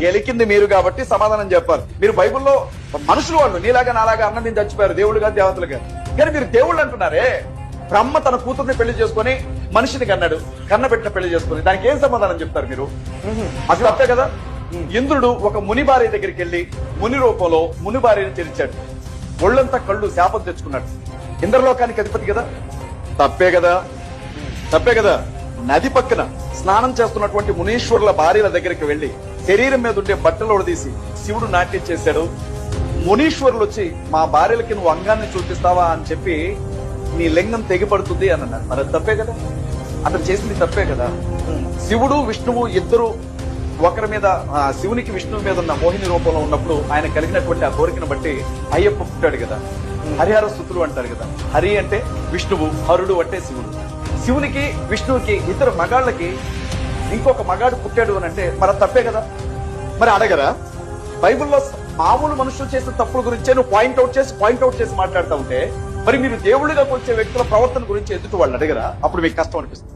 గెలికింది మీరు కాబట్టి సమాధానం చెప్పాలి. మీరు బైబిల్లో మనుషులు వాళ్ళు నీలాగా నాలాగా అన్నం మీద చచ్చిపోయారు, దేవుడుగా దేవతలుగా. కానీ మీరు దేవుళ్ళు అంటున్నారే. బ్రహ్మ తన కూతుర్ని పెళ్లి చేసుకుని మనిషిని కన్నాడు, కన్నబెట్టిన పెళ్లి చేసుకుని, దానికి ఏం సమాధానం చెప్తారు మీరు? అసలు తప్పే కదా. ఇంద్రుడు ఒక ముని భార్య దగ్గరికి వెళ్లి ముని రూపంలో ముని భార్యని చేర్చాడు, ఒళ్ళంతా కళ్ళు శాపం తెచ్చుకున్నాడు. ఇంద్రలోకానికి అధిపతి కదా, తప్పే కదా, తప్పే కదా. నది పక్కన స్నానం చేస్తున్నటువంటి మునీశ్వరుల భార్యల దగ్గరికి వెళ్లి శరీరం మీద ఉండే బట్టలు తీసి శివుడు నాట్యం చేశాడు. మునీశ్వరులు వచ్చి మా భార్యలకి నువ్వు అంగాన్ని చూపిస్తావా అని చెప్పి నీ లింగం తెగిపడుతుంది అని అన్నారు. మరి తప్పే కదా, అతను చేసింది తప్పే కదా. శివుడు విష్ణువు ఇద్దరు ఒకరి మీద, శివునికి విష్ణువు మీద ఉన్న మోహిని రూపంలో ఉన్నప్పుడు ఆయన కలిగినటువంటి ఆ కోరికను బట్టి అయ్యప్ప పుట్టాడు కదా. హరిహర స్తుతులు అంటారు కదా. హరి అంటే విష్ణువు, హరుడు అంటే శివుడు. శివునికి విష్ణువుకి ఇద్దరు మగాళ్ళకి ఇంకొక మగాడు పుట్టాడు అని అంటే మరి తప్పే కదా. మరి అడగరా? బైబిల్లో మామూలు మనుషులు చేసిన తప్పుల గురించే నువ్వు పాయింట్అవుట్ చేసి మాట్లాడుతూ ఉంటే మరి మీరు దేవుళ్ళుగా వచ్చే వ్యక్తుల ప్రవర్తన గురించి ఎదుటి వాళ్ళు అడగరా? అప్పుడు మీకు కష్టం అనిపిస్తుంది.